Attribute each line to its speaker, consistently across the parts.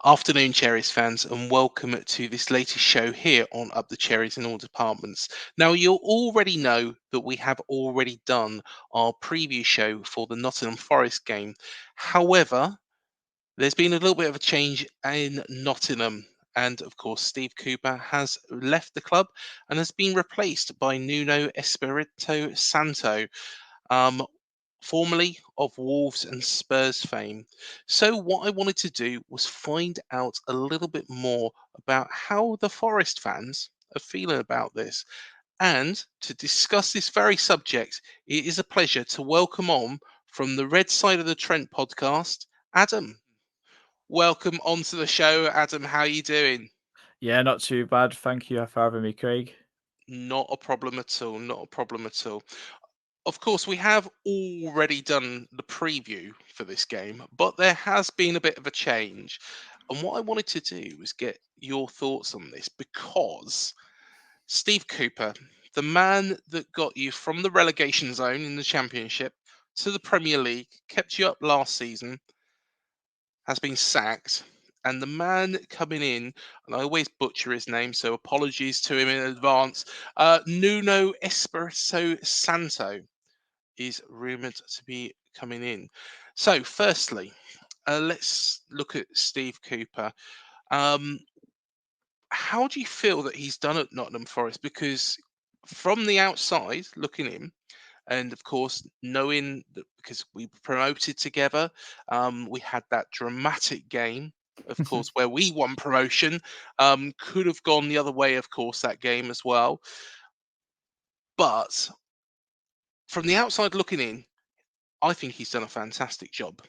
Speaker 1: Afternoon, Cherries fans, and welcome to this latest show here on Up the Cherries in all departments. Now, you'll already know that we have already done our preview show for the Nottingham Forest game. However, there's been a little bit of a change in Nottingham. And of course, Steve Cooper has left the club and has been replaced by Nuno Espírito Santo. Um, Formerly of Wolves and Spurs fame. So, what I wanted to do was find out a little bit more about how the Forest fans are feeling about this. And to discuss this very subject, it is a pleasure to welcome on from the Red Side of the Trent podcast, Adam. Welcome onto the show, Adam. How are you doing?
Speaker 2: Yeah, not too bad. Thank you for having me, Craig.
Speaker 1: Not a problem at all. Not a problem at all. Of course, we have already done the preview for this game, but there has been a bit of a change. And what I wanted to do was get your thoughts on this because Steve Cooper, the man that got you from the relegation zone in the Championship to the Premier League, kept you up last season, has been sacked. And the man coming in, and I always butcher his name, so apologies to him in advance, Nuno Espirito Santo is rumoured to be coming in. So, firstly, let's look at Steve Cooper. Um, how do you feel that he's done at Nottingham Forest? Because from the outside, looking in, and of course, knowing that because we promoted together, we had that dramatic game. Of course, where we won promotion, could have gone the other way. Of course, that game as well. But from the outside looking in, I think he's done a fantastic job.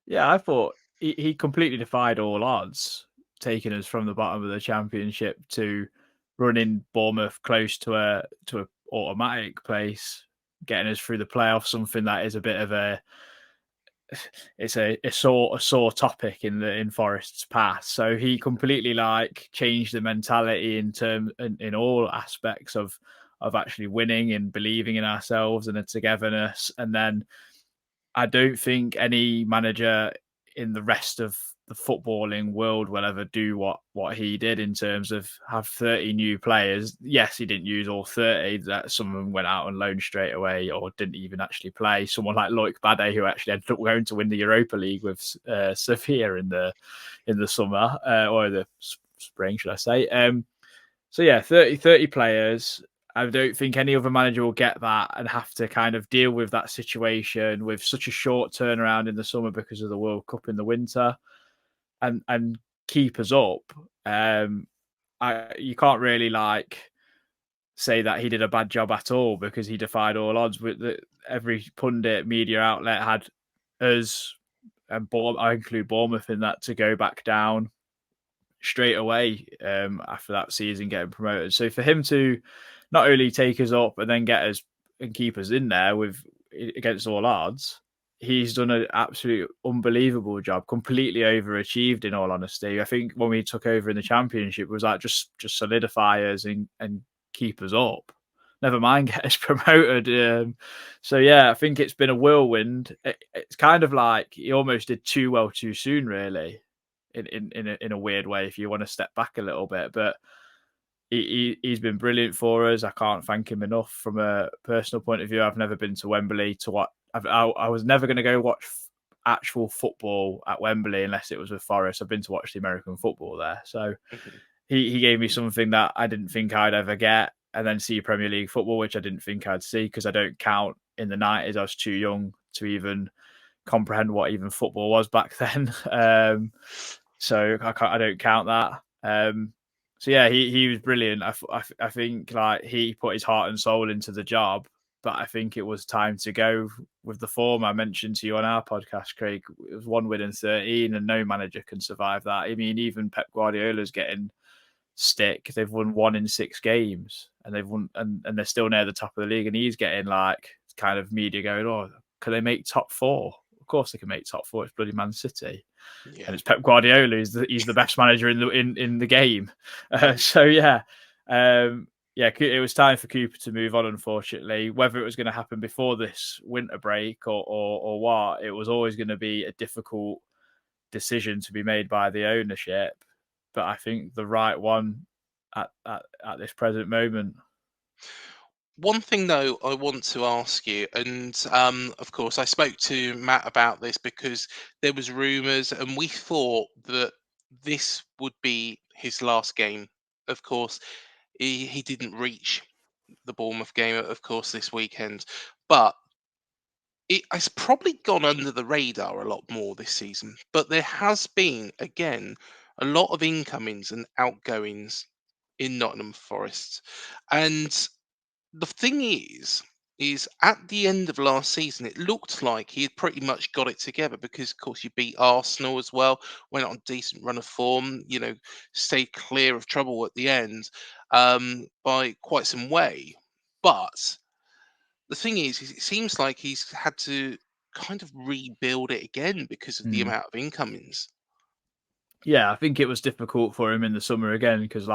Speaker 2: Yeah, I thought he completely defied all odds, taking us from the bottom of the Championship to running Bournemouth close to a automatic place, getting us through the playoffs. Something that is a bit of a sore topic in Forest's past. So he completely changed the mentality in all aspects of actually winning and believing in ourselves and the togetherness. And then I don't think any manager in the rest of the footballing world will ever do what he did in terms of have 30 new players. Yes, he didn't use all 30. That some of them went out on loan straight away or didn't even actually play. Someone like Loic Bade, who actually ended up going to win the Europa League with Sevilla in the summer or the spring, should I say? So yeah, 30 players. I don't think any other manager will get that and have to kind of deal with that situation with such a short turnaround in the summer because of the World Cup in the winter and keep us up. You can't really say that he did a bad job at all because he defied all odds. With every pundit media outlet had us and I include Bournemouth in that to go back down straight away after that season getting promoted. So for him to not only take us up and then get us and keep us in there with against all odds, he's done an absolute unbelievable job. Completely overachieved, in all honesty. I think when we took over in the Championship, it was like just solidify us and keep us up. Never mind get us promoted. So yeah, I think it's been a whirlwind. It's kind of like he almost did too well too soon, really. In a weird way, if you want to step back a little bit, but he's been brilliant for us. I can't thank him enough. From a personal point of view, I've never been to Wembley to what I was never going to go watch actual football at Wembley unless it was with Forest. I've been to watch the American football there, so he gave me something that I didn't think I'd ever get, and then see Premier League football, which I didn't think I'd see because I don't count in the 90s. I was too young to even comprehend what even football was back then. So I don't count that. So yeah, he was brilliant. I think he put his heart and soul into the job, but I think it was time to go with the form I mentioned to you on our podcast, Craig. It was 1 win in 13, and no manager can survive that. I mean, even Pep Guardiola's getting stick. They've won 1 in 6 games, and they've won, and they're still near the top of the league. And he's getting kind of media going, "Oh, can they make top 4?" Of course they can make top 4. It's bloody Man City.
Speaker 1: Yeah.
Speaker 2: And it's Pep Guardiola. He's the best manager in the game. So yeah, it was time for Cooper to move on. Unfortunately, whether it was going to happen before this winter break or what, it was always going to be a difficult decision to be made by the ownership, but I think the right one at this present moment.
Speaker 1: One thing though I want to ask you, and of course I spoke to Matt about this because there was rumours, and we thought that this would be his last game. Of course, he didn't reach the Bournemouth game, of course, this weekend, but it has probably gone under the radar a lot more this season. But there has been again a lot of incomings and outgoings in Nottingham Forest, and the thing is at the end of last season, it looked like he had pretty much got it together because, of course, you beat Arsenal as well, went on a decent run of form, stayed clear of trouble at the end by quite some way. But the thing is it seems like he's had to kind of rebuild it again because of the
Speaker 2: Mm.
Speaker 1: amount of incomings.
Speaker 2: Yeah, I think it was difficult for him in the summer again because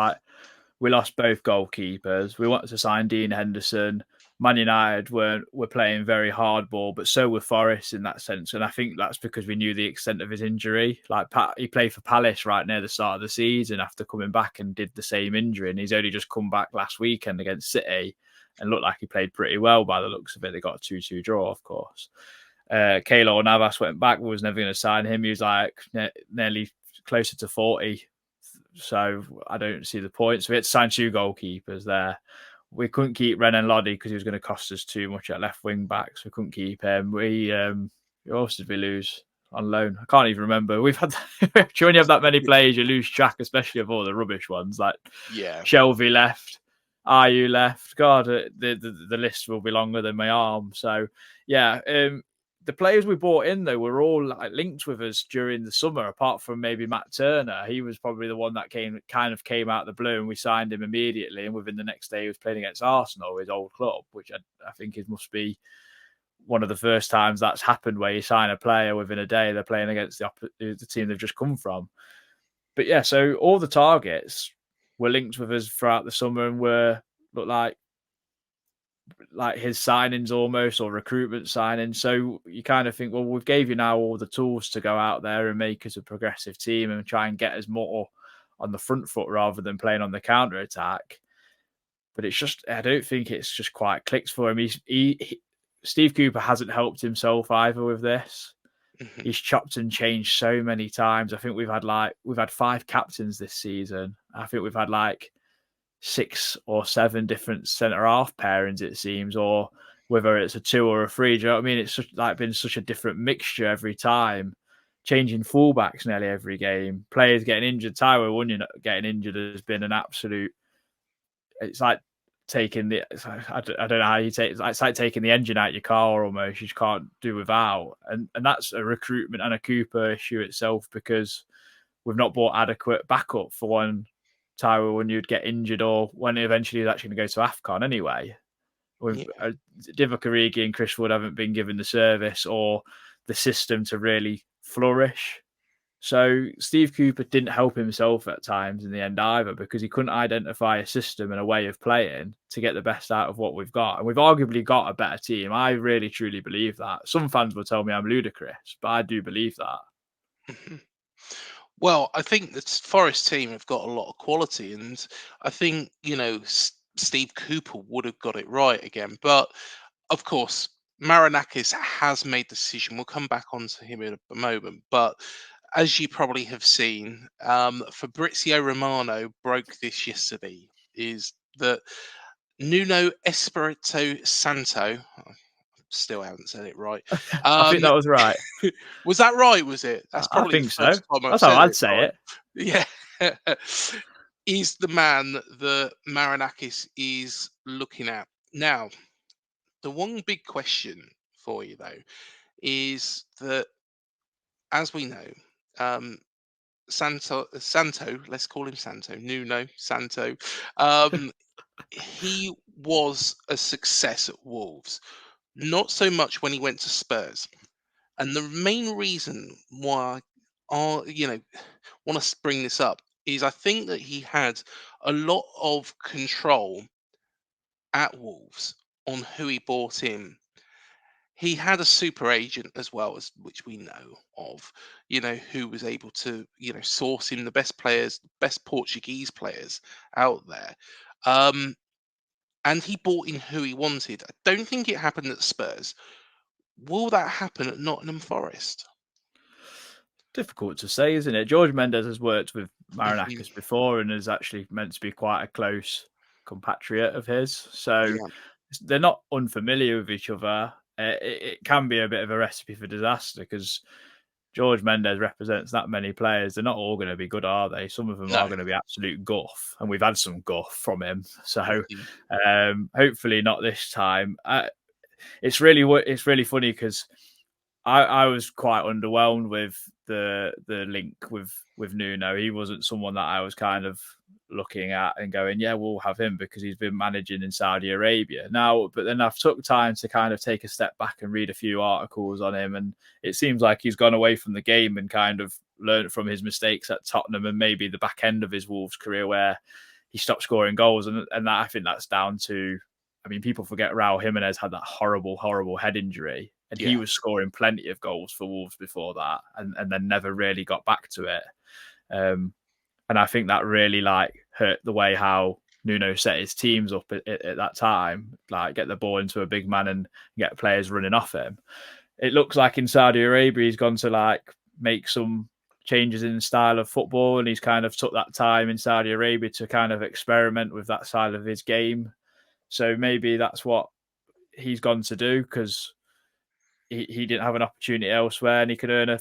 Speaker 2: we lost both goalkeepers. We wanted to sign Dean Henderson. Man United were playing very hardball, but so were Forest in that sense. And I think that's because we knew the extent of his injury. Like he played for Palace right near the start of the season after coming back and did the same injury. And he's only just come back last weekend against City and looked like he played pretty well by the looks of it. They got a 2-2 draw, of course. Keylor Navas went back. We was never going to sign him. He was like nearly closer to 40. So I don't see the point. So we had to sign 2 goalkeepers there. We couldn't keep Renan Lodi because he was going to cost us too much at left wing back. So we couldn't keep him. Who else did we lose on loan? I can't even remember. We've had when you have that many players, you lose track, especially of all the rubbish ones. Like
Speaker 1: Yeah.
Speaker 2: Shelby left, Ayew left. God, the list will be longer than my arm. So yeah, the players we brought in though were all like linked with us during the summer, apart from maybe Matt Turner. He was probably the one that came out of the blue, and we signed him immediately. And within the next day, he was playing against Arsenal, his old club, which I think it must be one of the first times that's happened where you sign a player within a day they're playing against the team they've just come from. But yeah, so all the targets were linked with us throughout the summer and looked like his signings almost, or recruitment signings. So you kind of think, well, we've gave you now all the tools to go out there and make us a progressive team and try and get us more on the front foot rather than playing on the counter attack. But it's just, I don't think it's just quite clicked for him. Steve Cooper hasn't helped himself either with this.
Speaker 1: Mhm.
Speaker 2: He's chopped and changed so many times. I think we've had 5 captains this season. I think we've had like 6 or 7 different centre half pairings, it seems, or whether it's a 2 or a 3. Do you know what I mean? It's been such a different mixture every time. Changing fullbacks nearly every game. Players getting injured. Taiwo Wunyan getting injured has been an absolute. It's like taking the. I don't know how you take. It's like taking the engine out of your car almost. You just can't do without. And that's a recruitment and a Cooper issue itself, because we've not bought adequate backup for when Taiwo when you'd get injured, or when eventually he's actually going to go to AFCON anyway. With
Speaker 1: Yeah.
Speaker 2: Divock Origi and Chris Wood haven't been given the service or the system to really flourish. So Steve Cooper didn't help himself at times in the end either, because he couldn't identify a system and a way of playing to get the best out of what we've got. And we've arguably got a better team. I really, truly believe that. Some fans will tell me I'm ludicrous, but I do believe that.
Speaker 1: Mhm. Well, I think the Forest team have got a lot of quality, and I think Steve Cooper would have got it right again. But of course, Marinakis has made the decision. We'll come back onto him in a moment. But as you probably have seen, Fabrizio Romano broke this yesterday. Is that Nuno Espírito Santo? Still haven't said it right.
Speaker 2: I think
Speaker 1: Um,
Speaker 2: that was right.
Speaker 1: was that right? Was it? That's
Speaker 2: I
Speaker 1: probably the
Speaker 2: think so.
Speaker 1: first time I've
Speaker 2: That's how
Speaker 1: said
Speaker 2: I'd
Speaker 1: it
Speaker 2: say
Speaker 1: right.
Speaker 2: it.
Speaker 1: Yeah. Is the man that Marinakis is looking at. Now, the one big question for you, though, is that, as we know, um, Santo, let's call him Santo, Nuno Santo, um, he was a success at Wolves. Not so much when he went to Spurs. And the main reason why I want to bring this up is I think that he had a lot of control at Wolves on who he brought in. he had a super agent as well, as which we know of, who was able to, source him the best players, best Portuguese players out there. Um, and he bought in who he wanted. I don't think it happened at Spurs. Will that happen at Nottingham Forest?
Speaker 2: Difficult to say, isn't it? Jorge Mendes has worked with
Speaker 1: Mhm.
Speaker 2: Marinakis before and is actually meant to be quite a close compatriot of his. So
Speaker 1: Yeah,
Speaker 2: they're not unfamiliar with each other. It can be a bit of a recipe for disaster because Jorge Mendes represents that many players. They're not all going to be good, are they? Some of them
Speaker 1: no.
Speaker 2: are going to be absolute guff, and we've had some guff from him. So
Speaker 1: Mhm.
Speaker 2: hopefully not this time. It's really funny because I was quite underwhelmed with the link with Nuno. He wasn't someone that I was kind of looking at and going, yeah, we'll have him because he's been managing in Saudi Arabia now. But then I've took time to kind of take a step back and read a few articles on him, and it seems like he's gone away from the game and kind of learned from his mistakes at Tottenham and maybe the back end of his Wolves career where he stopped scoring goals, and that, I think that's down to. I mean, people forget Raul Jimenez had that horrible head injury, and he
Speaker 1: Yeah,
Speaker 2: was scoring plenty of goals for Wolves before that, and then never really got back to it. Um, and I think that really hurt the way how Nuno set his teams up at that time, like get the ball into a big man and get players running off him. It looks like in Saudi Arabia he's gone to make some changes in the style of football, and he's kind of took that time in Saudi Arabia to kind of experiment with that side of his game. So maybe that's what he's gone to do because he didn't have an opportunity elsewhere, and he could earn a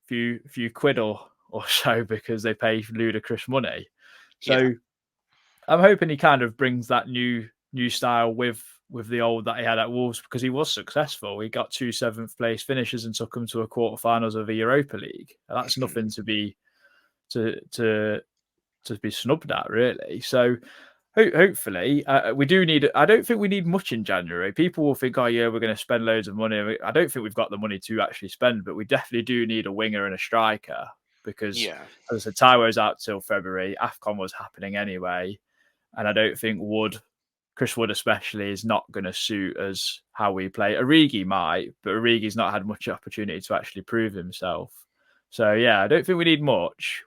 Speaker 2: few quid or so because they pay ludicrous money.
Speaker 1: yeah,
Speaker 2: So I'm hoping he kind of brings that new style with the old that he had at Wolves because he was successful. He got 2 seventh place finishes and took them to a quarterfinals of the Europa League. That's
Speaker 1: mhm,
Speaker 2: nothing to be to be snubbed at, really. So hopefully, we do need. I don't think we need much in January. People will think, "Oh yeah, we're going to spend loads of money." I don't think we've got the money to actually spend, but we definitely do need a winger and a striker because,
Speaker 1: yeah.
Speaker 2: as I said, Taiwo's out till February. Afcon was happening anyway, and I don't think Chris Wood especially, is not going to suit us how we play. Origi might, but Origi's not had much opportunity to actually prove himself. So yeah, I don't think we need much.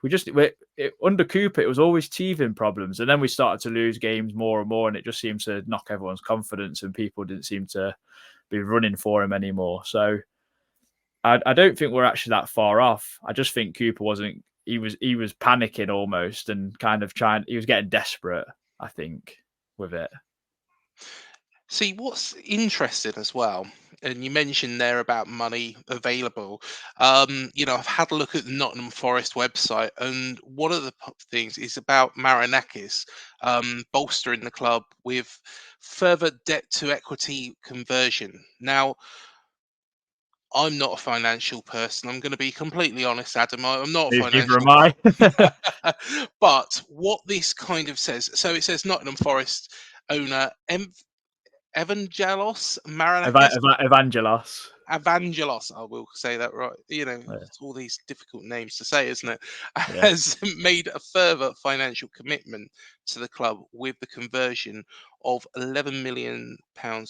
Speaker 2: Under Cooper, it was always teething problems, and then we started to lose games more and more, and it just seemed to knock everyone's confidence, and people didn't seem to be running for him anymore. So I don't think we're actually that far off. I just think Cooper wasn't. He was panicking almost, and kind of trying. He was getting desperate, I think, with it.
Speaker 1: See, what's interesting as well, and you mentioned there about money available. I've had a look at the Nottingham Forest website, and one of the things is about Marinakis bolstering the club with further debt to equity conversion. Now, I'm not a financial person. I'm going to be completely honest, Adam. I'm not a
Speaker 2: Neither am
Speaker 1: financial.
Speaker 2: I.
Speaker 1: But what this kind of says, so it says Nottingham Forest owner Evangelos Marinakis.
Speaker 2: Evangelos.
Speaker 1: Evangelos, I will say that right.
Speaker 2: Yeah.
Speaker 1: It's all these difficult names to say, isn't it?
Speaker 2: Yeah.
Speaker 1: Has made a further financial commitment to the club with the conversion of £11 million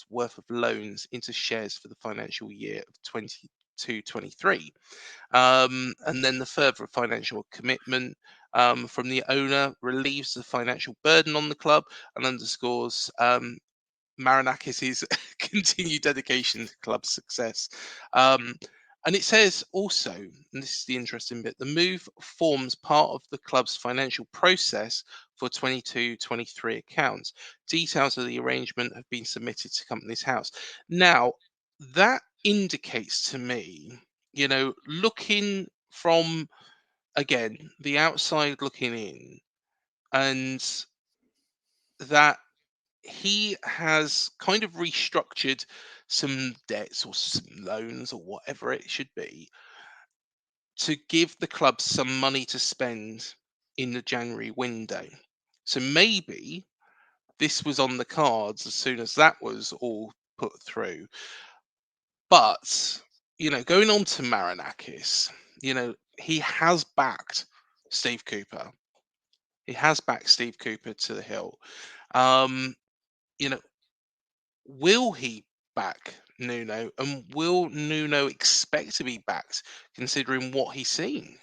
Speaker 1: worth of loans into shares for the financial year of 22-23. And then the further financial commitment from the owner relieves the financial burden on the club and underscores Marinakis' continued dedication to club success. Um, and it says also, and this is the interesting bit, the move forms part of the club's financial process for 22-23 accounts. Details of the arrangement have been submitted to Companies House. Now, that indicates to me, looking from, again, the outside looking in, and that he has kind of restructured some debts or some loans or whatever it should be to give the club some money to spend in the January window. So maybe this was on the cards as soon as that was all put through. But, going on to Marinakis, he has backed Steve Cooper. He has backed Steve Cooper to the hill. Um, you know, will he back Nuno, and will Nuno expect to be backed considering what he's seen?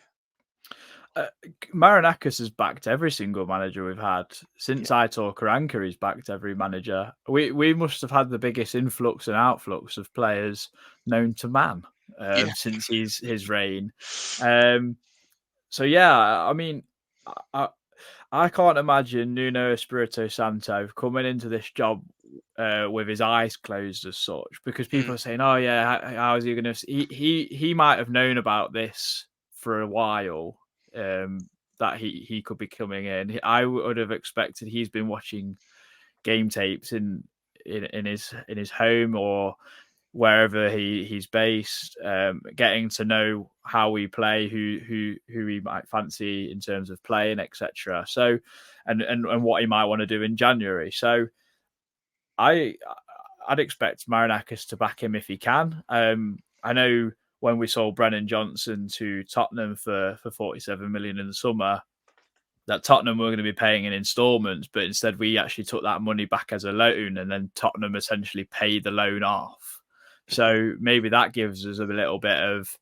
Speaker 2: Marinakis has backed every single manager we've had since
Speaker 1: Yeah,
Speaker 2: Aitor Karanka. He's backed every manager. We must have had the biggest influx and outflux of players known to man
Speaker 1: yeah,
Speaker 2: since his reign. Um, so yeah, I mean, I, I can't imagine Nuno Espírito Santo coming into this job with his eyes closed as such, because people
Speaker 1: mm,
Speaker 2: are saying, "Oh yeah, how is he going to?" He might have known about this for a while, that he could be coming in. I would have expected he's been watching game tapes in his home or wherever he's based, getting to know how we play, who he might fancy in terms of playing, etc. So, and what he might want to do in January. So, I I'd expect Marinakis to back him if he can. I know when we sold Brennan Johnson to Tottenham for 47 million in the summer, that Tottenham were going to be paying in instalments, but instead we actually took that money back as a loan, and then Tottenham essentially paid the loan off.
Speaker 1: mhm,
Speaker 2: So maybe that gives us a little bit of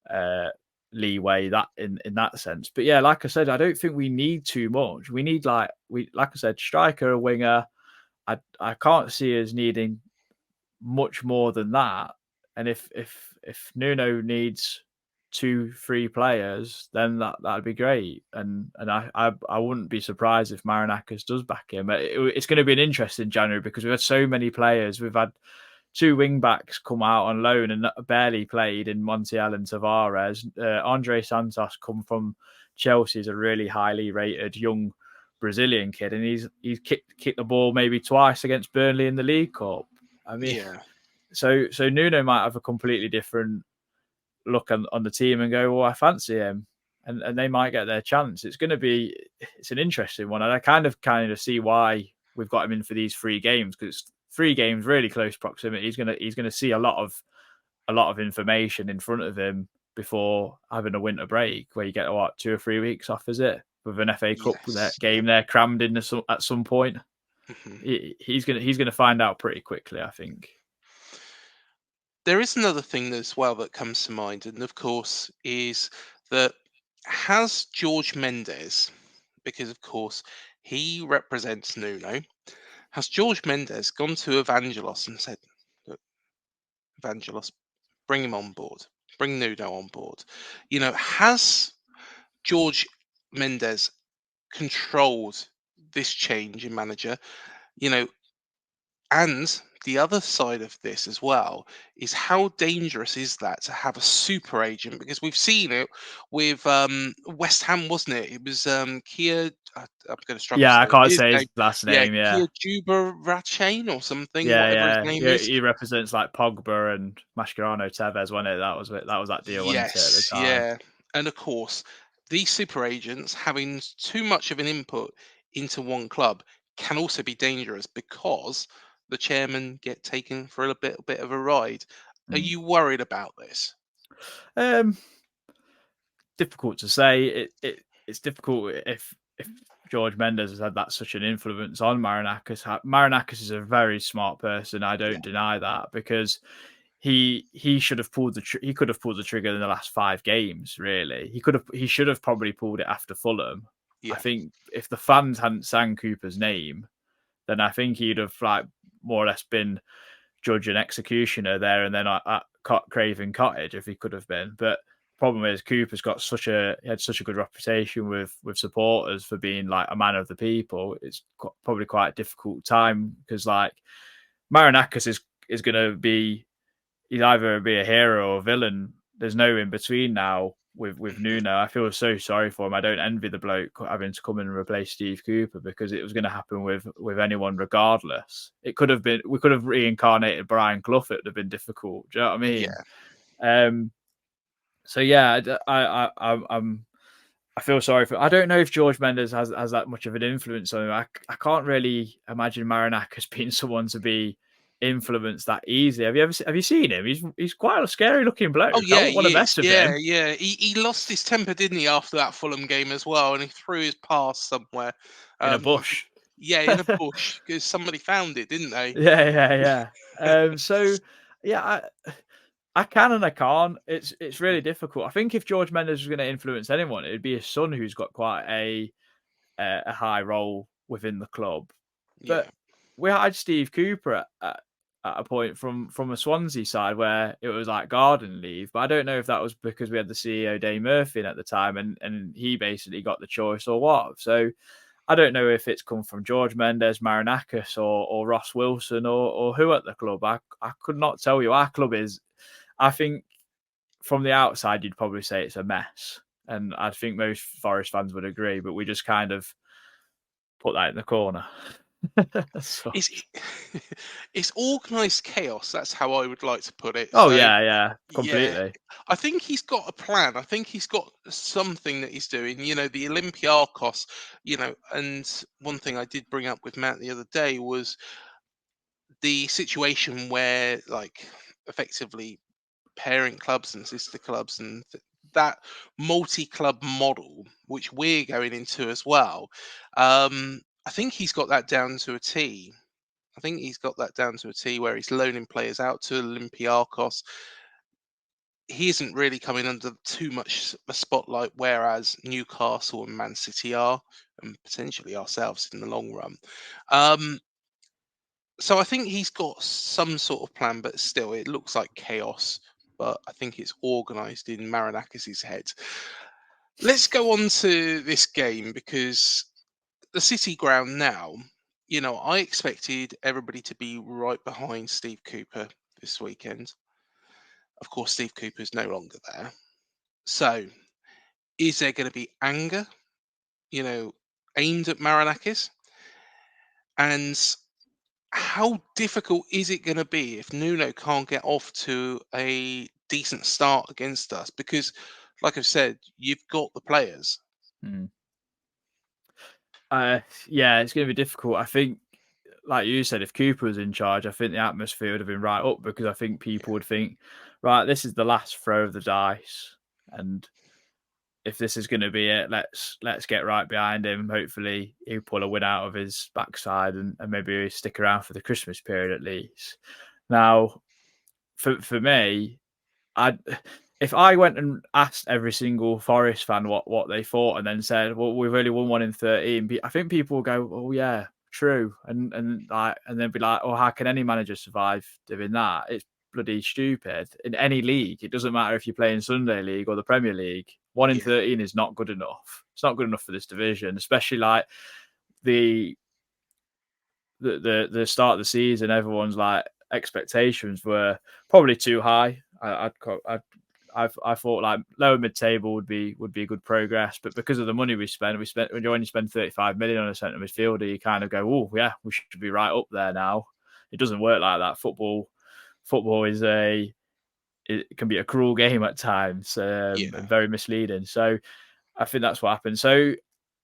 Speaker 2: uh, leeway that in that sense. But yeah, like I said, I don't think we need too much. We need like I said, striker, a winger. I can't see us needing much more than that. And if Nuno needs 2-3 players, then that'd be great. And I wouldn't be surprised if Marinakis does back him. It's going to be an interesting January because we've had so many players. We've had two wing backs come out on loan and barely played in Montiel and Tavares. Andre Santos come from Chelsea, is a really highly rated young Brazilian kid, and he's kicked the ball maybe twice against Burnley in the League Cup. I mean,
Speaker 1: yeah,
Speaker 2: so Nuno might have a completely different look on the team and go, well, I fancy him, and they might get their chance. It's an interesting one, and I kind of see why we've got him in for these 3 games, because it's 3 games really close proximity. He's gonna see a lot of information in front of him before having a winter break where you get 2 or 3 weeks off, is it, with an FA Cup
Speaker 1: yes, yeah.
Speaker 2: game there crammed in at some point.
Speaker 1: Mhm.
Speaker 2: He's gonna find out pretty quickly, I think.
Speaker 1: There is another thing as well that comes to mind, and of course, is that has Jorge Mendes, because of course he represents Nuno, has Jorge Mendes gone to Evangelos and said, "Look, Evangelos, bring him on board, bring Nuno on board." Has Jorge Mendes controlled this change in manager? You know, And the other side of this as well is how dangerous is that to have a super agent? Because we've seen it with West Ham, wasn't it? It was Kia. I'm going to struggle
Speaker 2: Yeah, I
Speaker 1: saying
Speaker 2: can't
Speaker 1: his
Speaker 2: say
Speaker 1: name.
Speaker 2: his last
Speaker 1: Yeah,
Speaker 2: name. Yeah,
Speaker 1: Kia Jubarachain or something,
Speaker 2: yeah,
Speaker 1: whatever his name
Speaker 2: yeah.
Speaker 1: is.
Speaker 2: He represents like Pogba and Mascherano Tevez, wasn't it? That deal, wasn't it, at the
Speaker 1: Yes,
Speaker 2: time?
Speaker 1: yeah. And of course, these super agents having too much of an input into one club can also be dangerous because the chairman get taken for a bit of a ride. Are
Speaker 2: Mm.
Speaker 1: you worried about this?
Speaker 2: Um, Difficult to say. It's difficult if George Mendes has had that such an influence on Marinakis. Marinakis is a very smart person. I
Speaker 1: Yeah,
Speaker 2: don't deny that, because he should have he could have pulled the trigger in the last 5 games. Really, he should have probably pulled it after Fulham. I
Speaker 1: yeah,
Speaker 2: think if the fans hadn't sang Cooper's name, then I think he'd have more or less been judge and executioner there and then at Craven Cottage if he could have been. But problem is Cooper's got he had such a good reputation with supporters for being like a man of the people. It's probably quite a difficult time because like Marinakis is going to be he's either be a hero or a villain. There's no in between now with
Speaker 1: mhm,
Speaker 2: Nuno. I feel so sorry for him. I don't envy the bloke having to come in and replace Steve Cooper, because it was going to happen with anyone regardless. It could have been we could have reincarnated Brian Clough. It would have been difficult. Do you know what I mean?
Speaker 1: yeah.
Speaker 2: Um, so yeah, I feel sorry for. I don't know if George Mendes has that much of an influence on him. I can't really imagine Marinakis being someone to be influenced that easily. Have you seen him? He's quite a scary looking
Speaker 1: Oh
Speaker 2: bloke. I
Speaker 1: yeah,
Speaker 2: wouldn't want to
Speaker 1: he is.
Speaker 2: mess with
Speaker 1: Yeah,
Speaker 2: him
Speaker 1: yeah. He lost his temper, didn't he, after that Fulham game as well, and he threw his pass somewhere.
Speaker 2: in a
Speaker 1: Um,
Speaker 2: bush.
Speaker 1: yeah, in a bush because somebody found it, didn't they?
Speaker 2: Yeah. So. Yeah, I can and I can't. It's really difficult. I think if Jorge Mendes was going to influence anyone, it'd be his son, who's got quite a high role within the club. But
Speaker 1: Yeah.
Speaker 2: we had Steve Cooper at a point from a Swansea side where it was like garden leave. But I don't know if that was because we had the CEO Dave Murphy in at the time, and he basically got the choice or what. So I don't know if it's come from Jorge Mendes, Marinakis, or Ross Wilson, or who at the club. I could not tell you. Our club is, I think, from the outside, you'd probably say it's a mess. And I think most Forest fans would agree, but we just kind of put that in the corner.
Speaker 1: It's it's organised chaos. That's how I would like to put it.
Speaker 2: Oh,
Speaker 1: So
Speaker 2: yeah,
Speaker 1: yeah,
Speaker 2: completely.
Speaker 1: I think he's got a plan. I think he's got something that he's doing. You know, the Olympiakos. You know, and one thing I did bring up with Matt the other day was the situation where, like, effectively parent clubs and sister clubs and that multi-club model, which we're going into as well. I think he's got that down to a T. I think he's got that down to a T where he's loaning players out to Olympiakos. He isn't really coming under too much a spotlight, whereas Newcastle and Man City are, and potentially ourselves in the long run. Um, so I think he's got some sort of plan, but still, it looks like chaos. But I think it's organised in Marinakis' head. Let's go on to this game because the City ground now, you know, I expected everybody to be right behind Steve Cooper this weekend. Of course, Steve Cooper's no longer there. So, is there going to be anger, you know, aimed at Marinakis? And how difficult is it going to be if Nuno can't get off to a decent start against us? Because, like I've said, you've got the players.
Speaker 2: Mm. Yeah, it's going to be difficult. I think, like you said, if Cooper was in charge, I think the atmosphere would have been right up, because I think people would think, right, this is the last throw of the dice, and if this is going to be it, let's get right behind him. Hopefully, he'll pull a win out of his backside, and maybe he'll stick around for the Christmas period at least. Now, for me, I if I went and asked every single Forest fan what they thought, and then said, "Well, we've only won one in 13," I think people will go, "Oh yeah, true," and then be like, "Oh, how can any manager survive doing that? It's bloody stupid." In any league, it doesn't matter if you're playing Sunday League or the Premier League. One in
Speaker 1: Yeah,
Speaker 2: 13 is not good enough. It's not good enough for this division, especially like the the start of the season. Everyone's like expectations were probably too high. I thought like lower mid table would be a good progress, but because of the money we spent when you only spend 35 million on a centre midfielder, you kind of go, oh yeah, we should be right up there now. It doesn't work like that. Football is it can be a cruel game at times, and
Speaker 1: yeah,
Speaker 2: very misleading. So I think that's what happened. So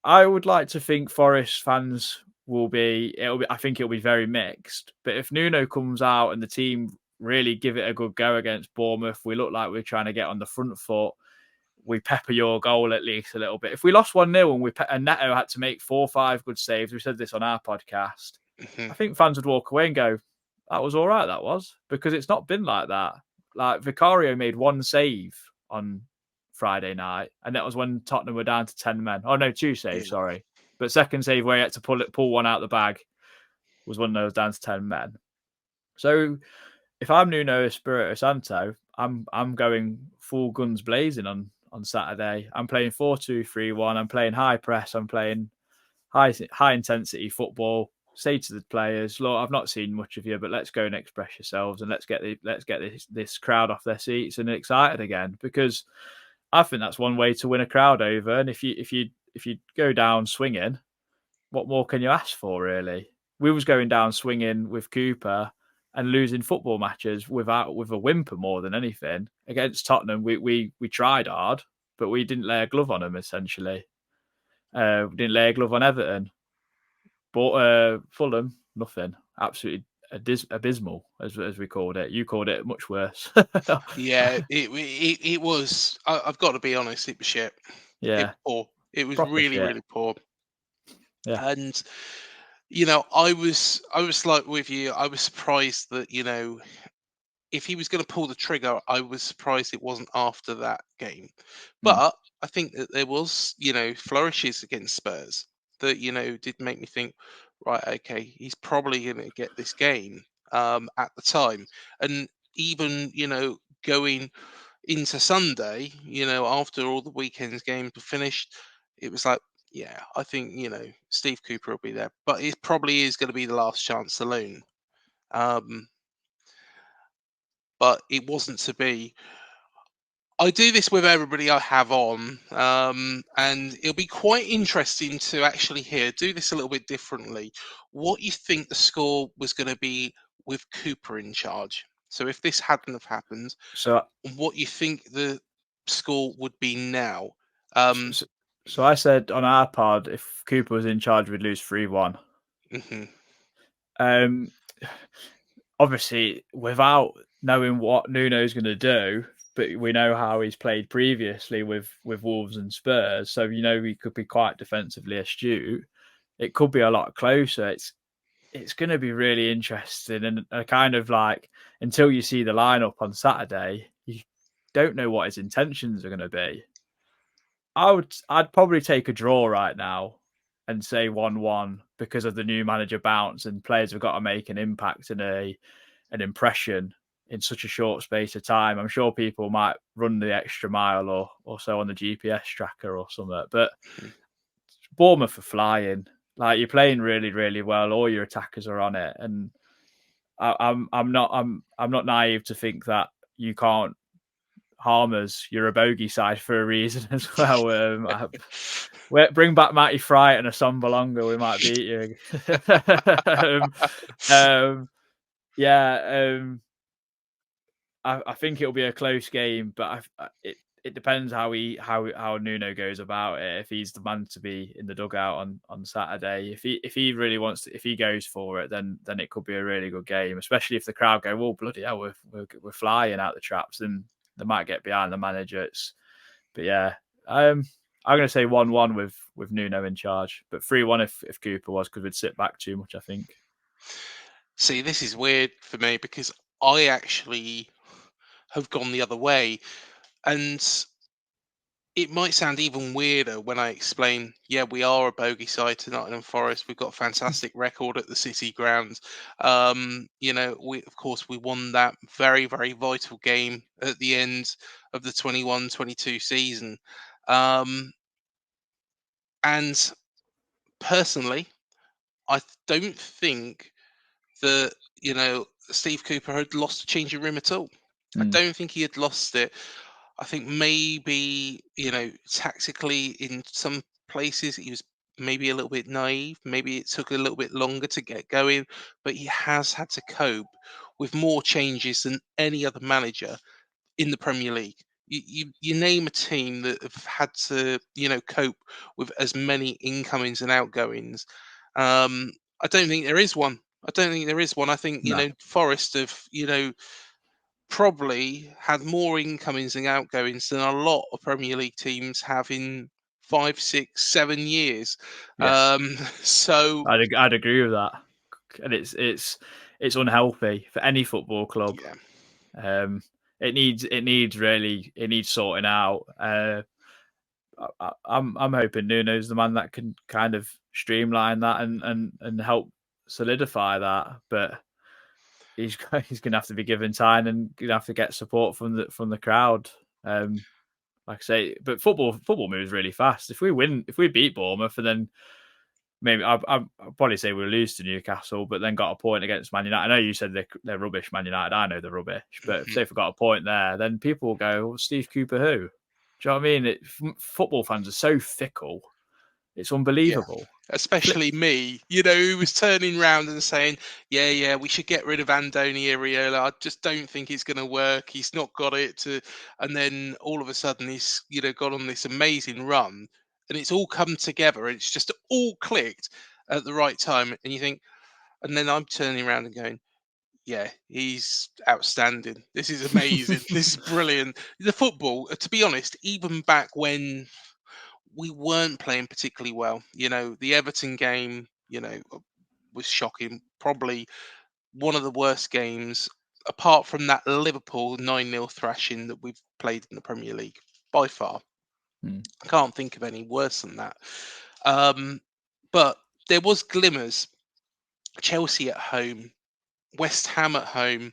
Speaker 2: I would like to think Forest fans will be. It'll be. I think it'll be very mixed. But if Nuno comes out and the team really give it a good go against Bournemouth, we look like we're trying to get on the front foot. We pepper your goal at least a little bit. If we lost 1-0 and Neto had to make 4 or 5 good saves, we said this on our podcast,
Speaker 1: mhm,
Speaker 2: I think fans would walk away and go, that was all right, that was. Because it's not been like that. Like Vicario made 1 save on Friday night, and that was when Tottenham were down to 10 men. Oh no, 2 saves,
Speaker 1: yeah,
Speaker 2: sorry. But second save where he had to pull one out the bag was when they was down to 10 men. So if I'm Nuno Espírito Santo, I'm going full guns blazing on Saturday. I'm playing 4-2-3-1. I'm playing high press. I'm playing high intensity football. Say to the players, look, I've not seen much of you, but let's go and express yourselves, and let's get this crowd off their seats and excited again, because I think that's one way to win a crowd over. And if you go down swinging, what more can you ask for, really? We was going down swinging with Cooper and losing football matches with a whimper more than anything. Against Tottenham, we tried hard, but we didn't lay a glove on them, essentially. We didn't lay a glove on Everton. But Fulham, nothing. Absolutely abysmal, as we called it. You called it much worse.
Speaker 1: yeah. It was. I've got to be honest. It was shit. It
Speaker 2: Yeah,
Speaker 1: was poor. It was
Speaker 2: proper
Speaker 1: really,
Speaker 2: shit.
Speaker 1: really poor.
Speaker 2: Yeah.
Speaker 1: And you know, I was like with you. I was surprised that, you know, if he was going to pull the trigger, I was surprised it wasn't after that game.
Speaker 2: Mm.
Speaker 1: But I think that there was, flourishes against Spurs that, did make me think, right, okay, he's probably going to get this game at the time. And even, going into Sunday, after all the weekend's games were finished, it was like, yeah, I think, Steve Cooper will be there, but it probably is going to be the last chance saloon. But it wasn't to be. I do this with everybody I have on, and it'll be quite interesting to actually do this a little bit differently. What you think the score was going to be with Cooper in charge? So if this hadn't have happened,
Speaker 2: So,
Speaker 1: what you think the score would be now?
Speaker 2: so, so I said on our pod, if Cooper was in charge, we'd lose 3-1.
Speaker 1: Mhm.
Speaker 2: Um, obviously, without knowing what Nuno's going to do, but we know how he's played previously with Wolves and Spurs, so he could be quite defensively astute. It could be a lot closer. It's going to be really interesting, and a kind of like until you see the lineup on Saturday, you don't know what his intentions are going to be. I'd probably take a draw right now and say 1-1 because of the new manager bounce, and players have got to make an impact and an impression in such a short space of time. I'm sure people might run the extra mile or so on the GPS tracker or something, but Bournemouth are flying. Like, you're playing really, really well. All your attackers are on it, and I'm not naive to think that you can't harm us. You're a bogey side for a reason as well. Bring back Matty Fry and a Sombalonga, we might beat you. Yeah, I think it'll be a close game, but it depends how Nuno goes about it. If he's the man to be in the dugout on Saturday, if he really wants to, if he goes for it, then it could be a really good game. Especially if the crowd go, "Oh, bloody hell, we're flying out the traps," and they might get behind the manager. But yeah, I'm going to say 1-1 with Nuno in charge, but 3-1 if Cooper was, because we'd sit back too much, I think.
Speaker 1: See, this is weird for me because I actually have gone the other way, and it might sound even weirder when I explain, yeah, we are a bogey side to Nottingham Forest. We've got a fantastic record at the City grounds. We won that very, very vital game at the end of the 21-22 season. And personally, I don't think that, Steve Cooper had lost a changing room at all. I don't think he had lost it. I think maybe, tactically in some places he was maybe a little bit naive. Maybe it took a little bit longer to get going, but he has had to cope with more changes than any other manager in the Premier League. You name a team that have had to, cope with as many incomings and outgoings. I don't think there is one. I don't think there is one. I think,
Speaker 2: No.
Speaker 1: Forest have, probably had more incomings and outgoings than a lot of Premier League teams have in 5, 6, 7 years.
Speaker 2: Yeah,
Speaker 1: So
Speaker 2: I'd agree with that, and it's unhealthy for any football club.
Speaker 1: yeah,
Speaker 2: It needs sorting out. I'm hoping Nuno's the man that can kind of streamline that and help solidify that, but he's going to have to be given time and going to have to get support from the crowd. Like I say, but football moves really fast. If we beat Bournemouth, and then maybe I'd probably say we'll lose to Newcastle, but then got a point against Man United. I know you said they're rubbish, Man United. I know they're rubbish, but if they've got a point there, then people will go, well, Steve Cooper who? Do you know what I mean? Football fans are so fickle. It's
Speaker 1: yeah.
Speaker 2: unbelievable.
Speaker 1: Especially me, who was turning round and saying, yeah, we should get rid of Andoni Iraola. I just don't think it's going to work. He's not got it to. And then all of a sudden he's, got on this amazing run and it's all come together. It's just all clicked at the right time. And you think, and then I'm turning around and going, yeah, he's outstanding. This is amazing. This is brilliant. The football, to be honest, even back when we weren't playing particularly well, the Everton game, was shocking. Probably one of the worst games apart from that Liverpool 9-0 thrashing that we've played in the Premier League, by far. I can't think of any worse than that. But there was glimmers. Chelsea at home, West Ham at home.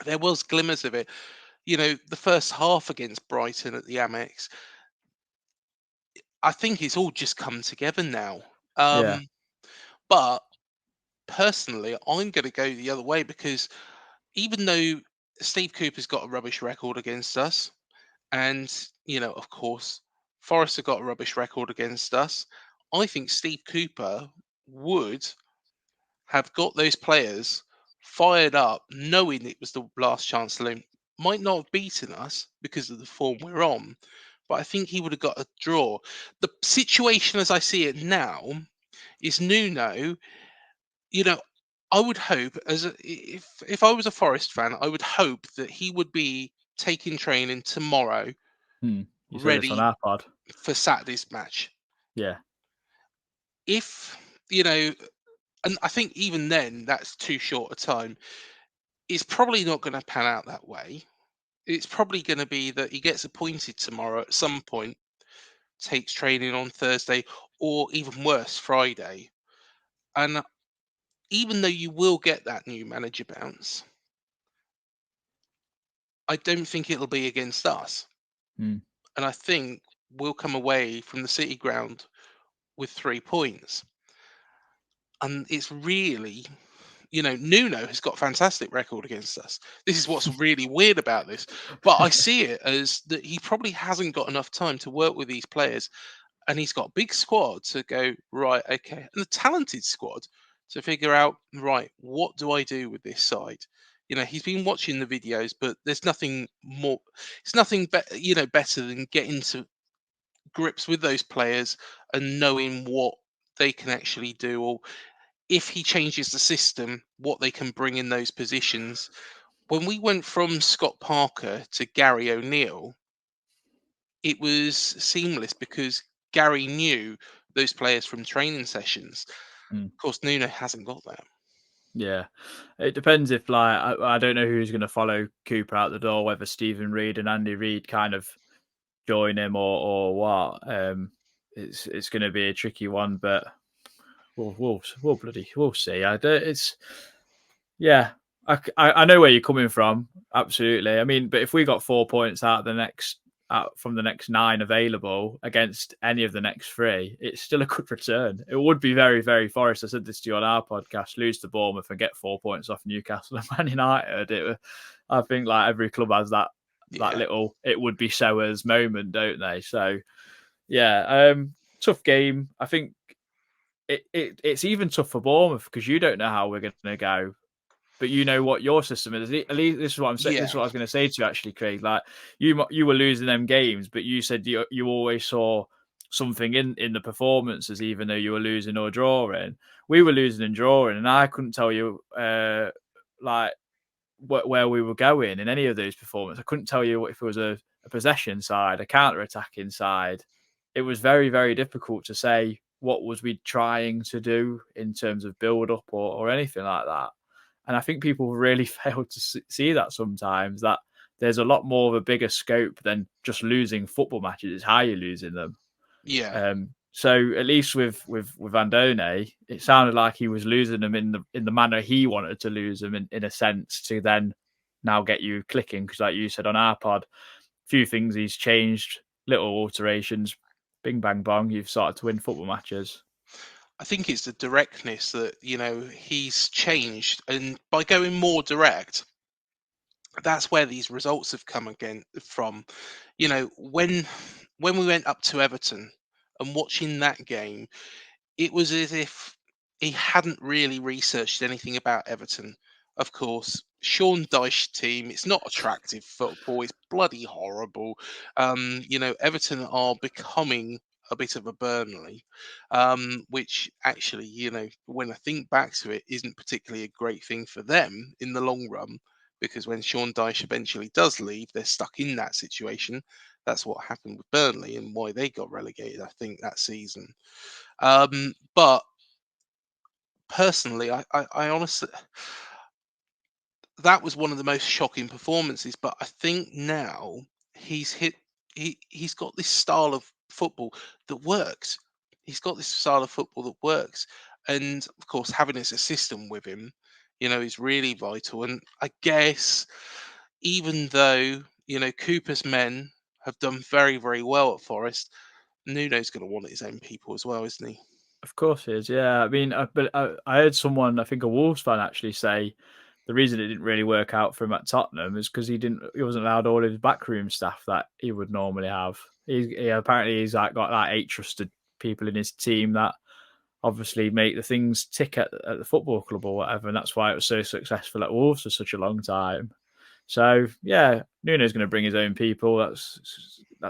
Speaker 1: There was glimmers of it. The first half against Brighton at the Amex. I think it's all just come together now.
Speaker 2: Yeah.
Speaker 1: But personally, I'm going to go the other way because even though Steve Cooper's got a rubbish record against us, and of course, Forest have got a rubbish record against us, I think Steve Cooper would have got those players fired up, knowing it was the last chance saloon. Might not have beaten us because of the form we're on, but I think he would have got a draw. The situation as I see it now is Nuno. You know, I would hope if I was a Forest fan, I would hope that he would be taking training tomorrow,
Speaker 2: You said this on
Speaker 1: ready
Speaker 2: our pod.
Speaker 1: for Saturday's match.
Speaker 2: Yeah.
Speaker 1: If you know, and I think even then that's too short a time. It's probably not going to pan out that way. It's probably going to be that he gets appointed tomorrow at some point, takes training on Thursday, or even worse, Friday. And even though you will get that new manager bounce, I don't think it'll be against us.
Speaker 2: Mm.
Speaker 1: And I think we'll come away from the City ground with 3 points. And it's really, Nuno has got a fantastic record against us. This is what's really weird about this. But I see it as that he probably hasn't got enough time to work with these players. And he's got a big squad to go, right, okay, and a talented squad to figure out, right, what do I do with this side? He's been watching the videos, but there's nothing more. It's nothing better than getting to grips with those players and knowing what they can actually do, or if he changes the system, what they can bring in those positions. When we went from Scott Parker to Gary O'Neill, it was seamless because Gary knew those players from training sessions. Of course, Nuno hasn't got that.
Speaker 2: Yeah, it depends if I don't know who's going to follow Cooper out the door, whether Stephen Reid and Andy Reid kind of join him or what. It's going to be a tricky one, but we'll see. I know where you're coming from. Absolutely. I mean, but if we got 4 points from the next 9 available against any of the next 3, it's still a good return. It would be very, very Forest. I said this to you on our podcast: lose to Bournemouth and get 4 points off Newcastle and Man United. I think like every club has that little "it would be so's" moment, don't they? So yeah, tough game. I think it's even tough for Bournemouth because you don't know how we're going to go, but you know what your system is. At least this is what I'm saying. This is what I was going to say to you, actually, Craig. Like you were losing them games, but you said you always saw something in the performances, even though you were losing or drawing. We were losing and drawing, and I couldn't tell you like where we were going in any of those performances. I couldn't tell you if it was a possession side, a counter-attacking side. It was very, very difficult to say what was we trying to do in terms of build-up or anything like that. And I think people really fail to see that sometimes, that there's a lot more of a bigger scope than just losing football matches. It's how you're losing them.
Speaker 1: Yeah.
Speaker 2: So at least with Andoni, it sounded like he was losing them in the manner he wanted to lose them in a sense, to then now get you clicking. Because like you said on our pod, a few things he's changed, little alterations, bing bang bong, you've started to win football matches.
Speaker 1: I think it's the directness that he's changed, and by going more direct, that's where these results have come again from. When we went up to Everton and watching that game, it was as if he hadn't really researched anything about Everton. Of course, Sean Dyche team, it's not attractive football, it's bloody horrible. Everton are becoming a bit of a Burnley, which actually, when I think back to it, isn't particularly a great thing for them in the long run, because when Sean Dyche eventually does leave, they're stuck in that situation. That's what happened with Burnley and why they got relegated, I think, that season. But personally, I honestly, that was one of the most shocking performances. But I think now he's hit. He's got this style of football that works. He's got this style of football that works, and of course, having his assistant with him, is really vital. And I guess even though Cooper's men have done very, very well at Forest, Nuno's going to want his own people as well, isn't he?
Speaker 2: Of course he is, yeah. I mean, I heard someone, I think a Wolves fan, actually say the reason it didn't really work out for him at Tottenham is because he wasn't allowed all of his backroom staff that he would normally have. Apparently he's got like 8 trusted people in his team that obviously make the things tick at the football club or whatever, and that's why it was so successful at Wolves for such a long time. So yeah, Nuno's going to bring his own people. That's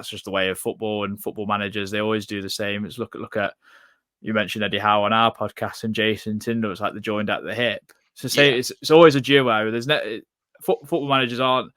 Speaker 2: just the way of football, and football managers, they always do the same. It's look at you mentioned Eddie Howe on our podcast and Jason Tyndall. It's like they're joined at the hip. So say
Speaker 1: Yeah.
Speaker 2: it's always a duo. Football managers aren't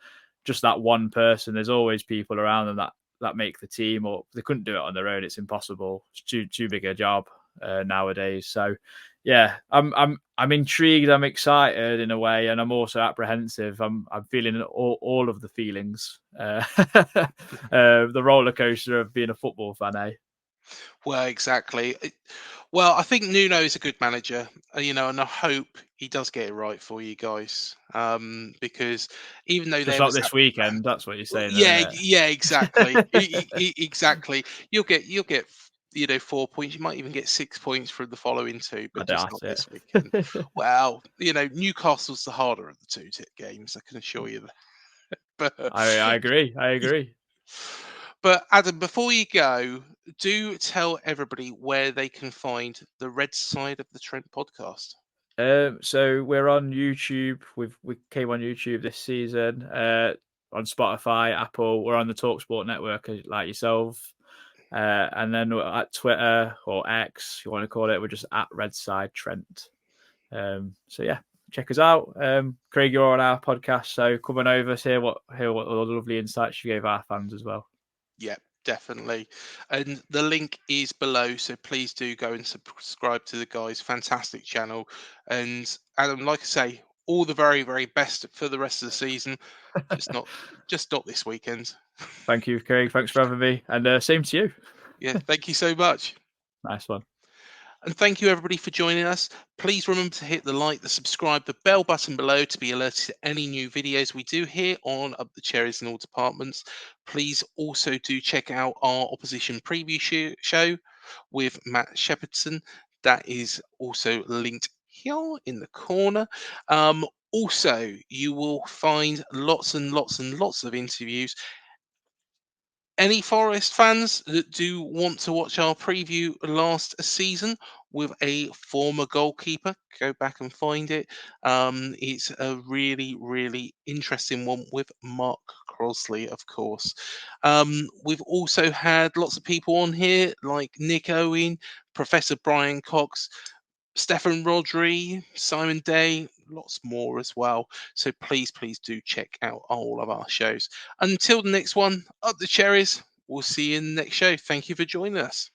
Speaker 2: just that one person. There's always people around them that make the team, or they couldn't do it on their own. It's impossible. It's too big a job nowadays. So yeah, I'm intrigued. I'm excited in a way, and I'm also apprehensive. I'm feeling all of the feelings. The roller coaster of being a football fan, eh?
Speaker 1: Well, exactly. Well, I think Nuno is a good manager, and I hope he does get it right for you guys. Because even though
Speaker 2: Just
Speaker 1: there
Speaker 2: not
Speaker 1: was
Speaker 2: this weekend. That's what you're saying, isn't
Speaker 1: yeah,
Speaker 2: it?
Speaker 1: yeah, exactly, exactly. You'll get 4 points. You might even get 6 points from the following two,
Speaker 2: I
Speaker 1: but just
Speaker 2: doubt
Speaker 1: not
Speaker 2: it.
Speaker 1: this weekend. Well, Newcastle's the harder of the two games. I can assure you that. But
Speaker 2: I agree. I agree.
Speaker 1: But Adam, before you go, do tell everybody where they can find the Red Side of the Trent podcast.
Speaker 2: So we're on YouTube. We came on YouTube this season. On Spotify, Apple. We're on the Talksport network, like yourself. And then we're at Twitter or X, you want to call it. We're just at Redside Trent. So yeah, check us out. Craig, you're on our podcast, so come on over, hear what all the lovely insights you gave our fans as well.
Speaker 1: Yeah, definitely. And the link is below, so please do go and subscribe to the guys' fantastic channel. And Adam, like I say, all the very, very best for the rest of the season. Just not this weekend.
Speaker 2: Thank you, Craig. Thanks for having me, and same to you.
Speaker 1: Yeah, thank you so much.
Speaker 2: Nice one.
Speaker 1: And thank you everybody for joining us. Please remember to hit the like, the subscribe, the bell button below to be alerted to any new videos we do here on Up the Cherries in all departments. Please also do check out our opposition preview show with Matt Shepherdson. That is also linked here in the corner. Also, you will find lots and lots and lots of interviews. Any Forest fans that do want to watch our preview last season with a former goalkeeper, go back and find it. It's a really, really interesting one with Mark Crosley, of course. We've also had lots of people on here like Nick Owen, Professor Brian Cox, Stefan Rodri, Simon Day, lots more as well. So please, please do check out all of our shows. Until the next one, up the cherries. We'll see you in the next show. Thank you for joining us.